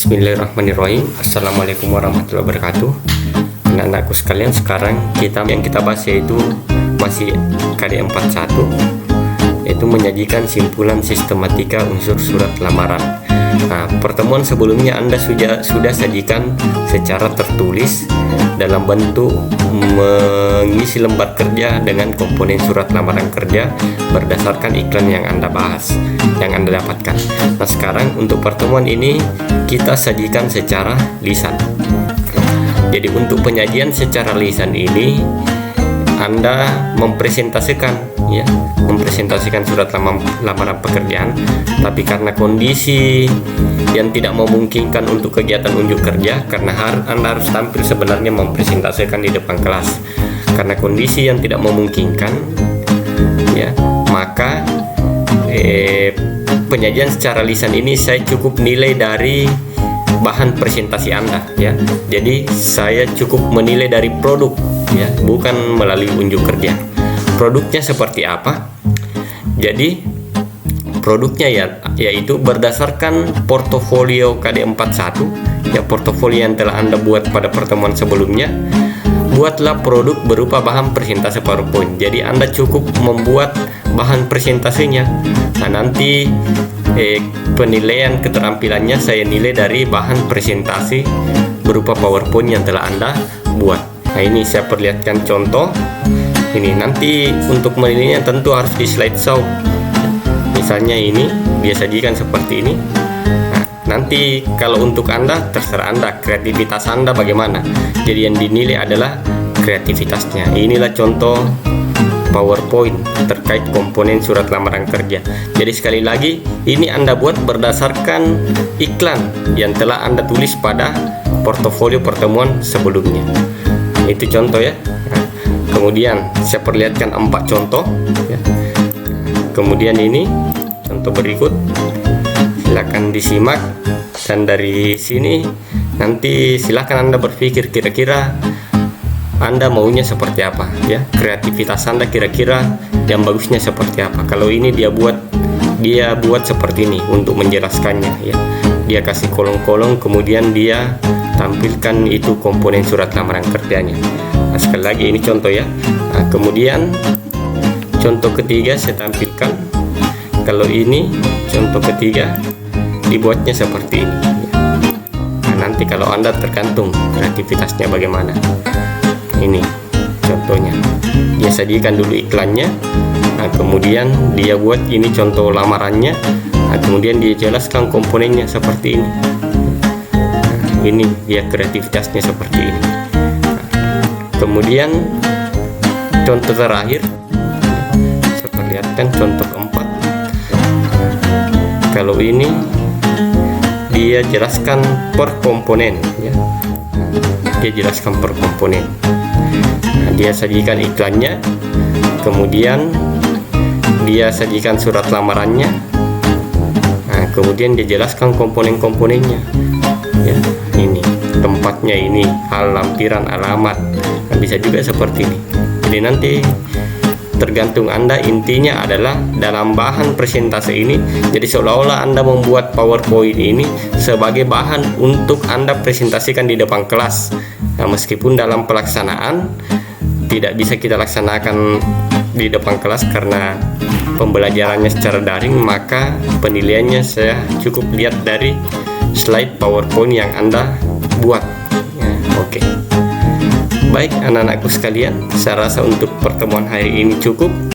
Bismillahirrahmanirrahim. Assalamualaikum warahmatullahi wabarakatuh. Anak-anakku sekalian, sekarang yang kita bahas yaitu masih KD 41, yaitu menyajikan simpulan sistematika unsur surat lamaran. Nah, pertemuan sebelumnya Anda sudah sajikan secara tertulis dalam bentuk mengisi lembar kerja dengan komponen surat lamaran kerja berdasarkan iklan yang Anda bahas, yang Anda dapatkan. Nah, sekarang untuk pertemuan ini kita sajikan secara lisan. Jadi untuk penyajian secara lisan ini Anda mempresentasikan surat lamaran pekerjaan, tapi karena kondisi yang tidak memungkinkan untuk kegiatan unjuk kerja, karena Anda harus tampil sebenarnya mempresentasikan di depan kelas. Karena kondisi yang tidak memungkinkan, maka penyajian secara lisan ini saya cukup nilai dari bahan presentasi Anda, Jadi saya cukup menilai dari produk, bukan melalui unjuk kerja. Produknya seperti apa? Jadi produknya yaitu berdasarkan portofolio KD 41, portofolio yang telah Anda buat pada pertemuan sebelumnya. Buatlah produk berupa bahan presentasi PowerPoint. Jadi Anda cukup membuat bahan presentasinya. Nah, nanti penilaian keterampilannya saya nilai dari bahan presentasi berupa PowerPoint yang telah Anda buat. Nah, ini saya perlihatkan contoh. Ini nanti untuk menilainya tentu harus di slideshow. Misalnya ini dia sajikan seperti ini. Nah, nanti kalau untuk Anda terserah Anda, kreativitas Anda bagaimana. Jadi yang dinilai adalah kreativitasnya. Inilah contoh PowerPoint terkait komponen surat lamaran kerja. Jadi sekali lagi, ini Anda buat berdasarkan iklan yang telah Anda tulis pada portofolio pertemuan sebelumnya. Itu contoh ya. Kemudian saya perlihatkan 4 contoh. Kemudian ini contoh berikut, silakan disimak, dan dari sini nanti silakan Anda berpikir kira-kira Anda maunya seperti apa, kreativitas Anda kira-kira yang bagusnya seperti apa. Kalau ini dia buat seperti ini untuk menjelaskannya, Dia kasih kolom-kolom, kemudian dia tampilkan itu komponen surat lamaran kerjanya. Nah, sekali lagi ini contoh Nah, kemudian contoh ketiga saya tampilkan. Kalau ini contoh ketiga dibuatnya seperti ini. Nah, nanti kalau Anda tergantung kreativitasnya bagaimana. Ini contohnya. Dia sajikan dulu iklannya. Nah, kemudian dia buat ini contoh lamarannya. Nah, kemudian dia jelaskan komponennya seperti ini. Nah, ini dia kreativitasnya seperti ini. Kemudian contoh terakhir saya perlihatkan contoh keempat. Kalau ini dia jelaskan per komponen, Dia jelaskan per komponen. Nah, dia sajikan iklannya, kemudian dia sajikan surat lamarannya. Nah, kemudian dia jelaskan komponen-komponennya. Ini tempatnya, ini lampiran alamat. Nah, bisa juga seperti ini. Jadi nanti tergantung Anda, intinya adalah dalam bahan presentasi ini, jadi seolah-olah Anda membuat PowerPoint ini sebagai bahan untuk Anda presentasikan di depan kelas. Nah, meskipun dalam pelaksanaan tidak bisa kita laksanakan di depan kelas karena pembelajarannya secara daring, maka penilaiannya saya cukup lihat dari slide PowerPoint yang Anda buat. Oke. Baik anak-anakku sekalian, saya rasa untuk pertemuan hari ini cukup.